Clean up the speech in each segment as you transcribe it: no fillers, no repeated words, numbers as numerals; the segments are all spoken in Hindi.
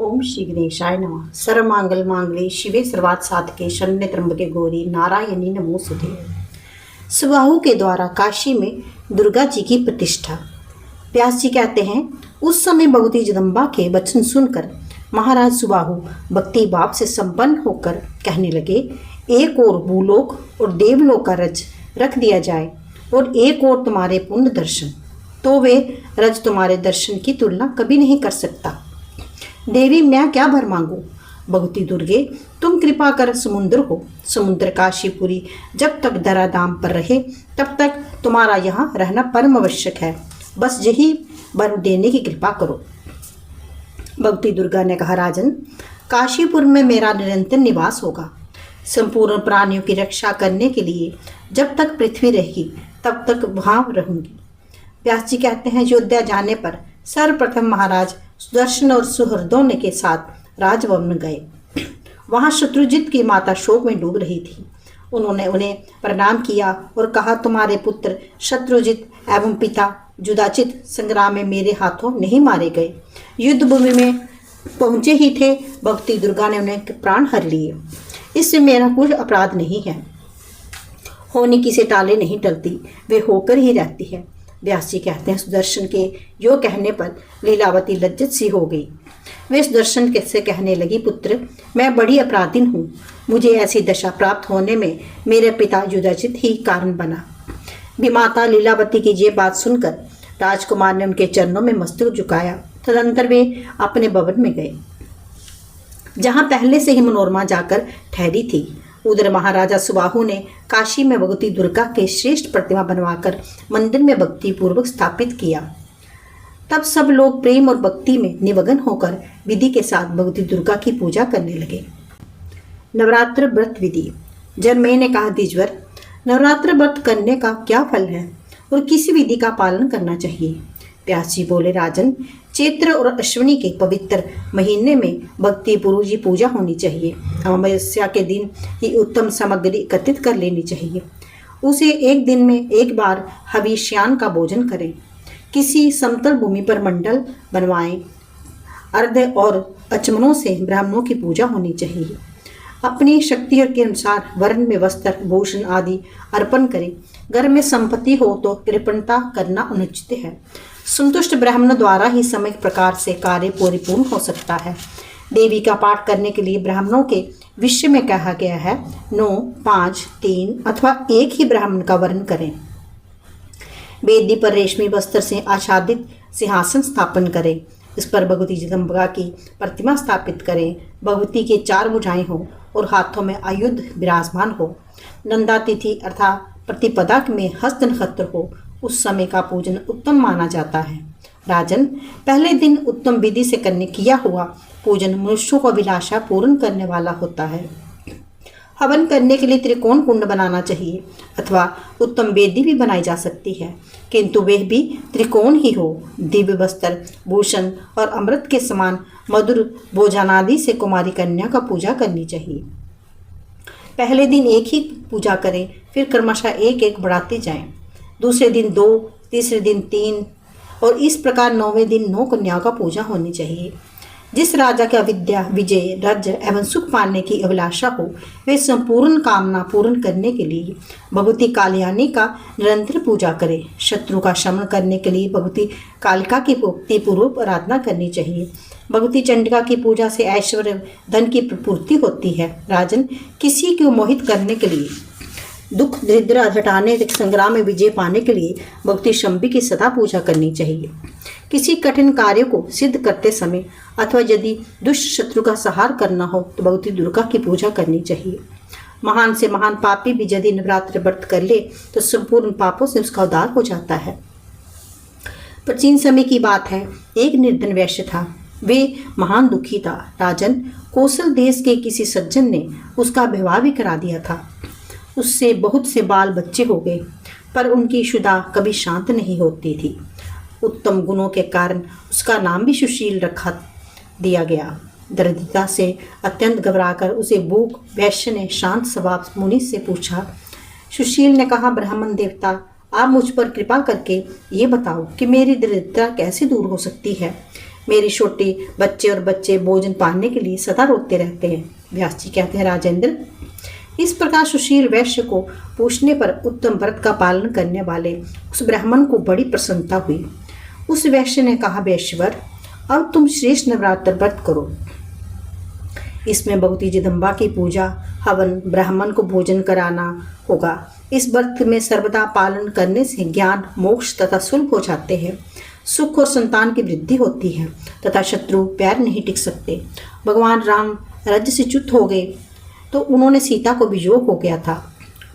ओम श्री गणेशाय नमः। सर्वमंगल मांगल्ये शिवे सर्वार्थ साधके शरण्ये त्र्यंबके गौरी नारायणी नमोस्तुते। सुबाहु के द्वारा काशी में दुर्गा जी की प्रतिष्ठा। व्यास जी कहते हैं, उस समय भगवती जगदम्बा के वचन सुनकर महाराज सुबाहु भक्ति भाव से संपन्न होकर कहने लगे, एक और भूलोक और देवलोक का रज रख दिया जाए और एक और तुम्हारे पुण्य दर्शन, तो वे रज तुम्हारे दर्शन की तुलना कभी नहीं कर सकता। देवी, मैं क्या भर मांगू? भगवती दुर्गे, तुम कृपा कर समुद्र हो। समुद्र काशीपुरी जब तक धराधाम पर रहे तब तक तुम्हारा यहाँ रहना परम आवश्यक है। बस यही वर देने की कृपा करो। भगवती दुर्गा ने कहा, राजन, काशीपुर में मेरा निरंतर निवास होगा। संपूर्ण प्राणियों की रक्षा करने के लिए जब तक पृथ्वी रहेगी तब तक वहाँ रहूंगी। व्यास जी कहते हैं, अयोध्या जाने पर सर्वप्रथम महाराज सुदर्शन और सुहृदों के साथ राजभवन गए। वहाँ शत्रुजित की माता शोक में डूब रही थी। उन्होंने उन्हें प्रणाम किया और कहा, तुम्हारे पुत्र शत्रुजित एवं पिता युधाजित संग्राम में मेरे हाथों नहीं मारे गए, युद्ध भूमि में पहुंचे ही थे। भगवती दुर्गा ने उन्हें प्राण हर लिए। इससे मेरा कुछ अपराध नहीं है। होने की से टाले नहीं टलती, वे होकर ही रहती है। व्यास जी कहते हैं, सुदर्शन के यो कहने पर लीलावती लज्जित सी हो गई। वे सुदर्शन से कहने लगी, पुत्र, मैं बड़ी अपराधीन हूँ। मुझे ऐसी दशा प्राप्त होने में मेरे पिता युधाजित ही कारण बना। विमाता लीलावती की ये बात सुनकर राजकुमार ने उनके चरणों में मस्तक झुकाया। तदंतर वे अपने भवन में गए, जहाँ पहले से ही मनोरमा जाकर ठहरी थी। उधर महाराजा सुबाहु ने काशी में भगवती दुर्गा के श्रेष्ठ प्रतिमा बनवाकर मंदिर में भक्ति पूर्वक स्थापित किया। तब सब लोग प्रेम और भक्ति में निमग्न होकर विधि के साथ भगवती दुर्गा की पूजा करने लगे। नवरात्र व्रत विधि। जनमेय ने कहा, द्विजवर, नवरात्र व्रत करने का क्या फल है और किसी विधि का पालन करना चाहिए? व्यास जी बोले, राजन, चैत्र और अश्विनी के पवित्र महीने में भक्ति पूर्वक जी पूजा होनी चाहिए। अमावस्या के दिन ही उत्तम सामग्री एकत्रित कर लेनी चाहिए। उसे एक दिन में एक बार हविष्यान का भोजन करें। किसी समतल भूमि पर मंडल बनवाएं। अर्घ्य और अचमनों से ब्राह्मणों की पूजा होनी चाहिए। अपनी शक्ति के अनुसार वर्ण में वस्त्र भूषण आदि अर्पण करें। घर में संपत्ति हो तो कृपणता करना अनुचित है। संतुष्ट ब्राह्मण द्वारा ही समय प्रकार से कार्य परिपूर्ण हो सकता है। देवी का पाठ करने के लिए ब्राह्मणों के विषय में कहा गया है, 9, 5, 3 अथवा एक ही ब्राह्मण का वर्ण करें। वेदी पर रेशमी वस्त्र से आच्छादित सिंहासन स्थापन करें। इस पर भगवती जगदम्बा की प्रतिमा स्थापित करें। भगवती के 4 भुजाएं हो और हाथों में आयुध विराजमान हो। नंदा तिथि अर्थात प्रतिपदा में हस्त नक्षत्र हो, उस समय का पूजन उत्तम माना जाता है। राजन, पहले दिन उत्तम विधि से किया हुआ पूजन मनुष्यों को अभिलाषा पूर्ण करने वाला होता है। हवन करने के लिए त्रिकोण कुंड बनाना चाहिए अथवा उत्तम वेदी भी बनाई जा सकती है, किंतु वह भी त्रिकोण ही हो। दिव्य वस्त्र भूषण और अमृत के समान मधुर भोजनादि से कुमारी कन्या का पूजा करनी चाहिए। पहले दिन एक ही पूजा करें, फिर क्रमशः एक एक बढ़ाते जाएं। दूसरे दिन 2, तीसरे दिन 3 और इस प्रकार 9वें दिन 9 कन्याओं का पूजा होनी चाहिए। जिस राजा का विद्या विजय राज्य एवं सुख पाने की अभिलाषा हो, वे संपूर्ण कामना पूर्ण करने के लिए भगवती काल्यानी का निरंतर पूजा करें। शत्रु का शमन करने के लिए भगवती कालिका की भक्ति पूर्वक आराधना करनी चाहिए। भगवती चंडिका की पूजा से ऐश्वर्य धन की पूर्ति होती है। राजन, किसी को मोहित करने के लिए, दुख दरिद्र हटाने संग्राम में विजय पाने के लिए भक्ति शंभी की सदा पूजा करनी चाहिए। किसी कठिन कार्य को सिद्ध करते समय अथवा यदि दुष्ट शत्रु का संहार करना हो तो भगवती दुर्गा की पूजा करनी चाहिए। महान से महान पापी भी यदि नवरात्र व्रत कर ले तो संपूर्ण पापों से उसका उद्धार हो जाता है। प्राचीन समय की बात है, एक निर्धन वैश्य था। वे महान दुखी था। राजन, कौशल देश के किसी सज्जन ने उसका विवाह भी करा दिया था। उससे बहुत से बाल बच्चे हो गए, पर उनकी शुदा कभी शांत नहीं होती थी। उत्तम गुणों के कारण उसका नाम भी सुशील रखा दिया गया। दरिद्रता से अत्यंत घबराकर उसे भूख वैश्य ने शांत स्वभाव मुनि से पूछा। सुशील ने कहा, ब्राह्मण देवता, आप मुझ पर कृपा करके ये बताओ कि मेरी दरिद्रता कैसे दूर हो सकती है। मेरे छोटे बच्चे और बच्चे भोजन पाने के लिए सदा रोते रहते हैं। व्यास जी कहते हैं, राजेंद्र, इस प्रकार सुशील वैश्य को पूछने पर उत्तम व्रत का पालन करने वाले उस ब्राह्मण को बड़ी प्रसन्नता हुई। उस वैश्य ने कहा, वैश्यवर, अब तुम श्रेष्ठ नवरात्र व्रत करो। इसमें भगवती जगदम्बा की पूजा, हवन, ब्राह्मण को भोजन कराना होगा। इस व्रत में सर्वदा पालन करने से ज्ञान, मोक्ष तथा सुलभ हो जाते हैं। सुख और संतान की वृद्धि होती है तथा शत्रु पैर नहीं टिक सकते। भगवान राम राज्य से च्युत हो गए तो उन्होंने सीता को वियोग हो गया था।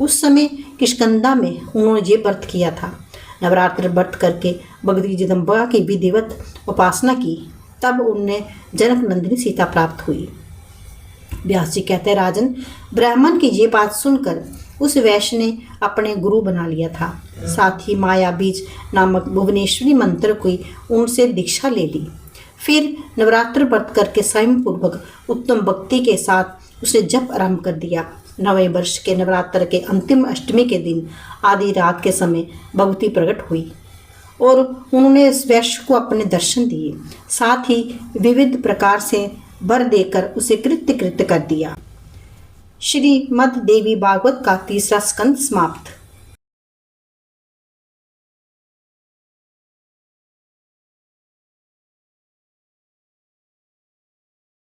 उस समय किष्किंधा में उन्होंने ये व्रत किया था। नवरात्र व्रत करके भगवती जगदम्बा की विधिवत उपासना की, तब उन्हें जनक नंदिनी सीता प्राप्त हुई। व्यास जी कहते हैं, राजन, ब्राह्मण की ये बात सुनकर उस वैश्य ने अपने गुरु बना लिया था। साथ ही माया बीज नामक भुवनेश्वरी मंत्र की उनसे दीक्षा ले ली। फिर नवरात्र व्रत करके स्वयं पूर्वक उत्तम भक्ति के साथ उसने जप आरंभ कर दिया। 9वें वर्ष के नवरात्र के अंतिम अष्टमी के दिन आधी रात के समय भगवती प्रकट हुई और उन्होंने इस वैश्य को अपने दर्शन दिए। साथ ही विविध प्रकार से वर देकर उसे कृत्य कर दिया। श्रीमद् देवी भागवत का 3रा स्कंद समाप्त।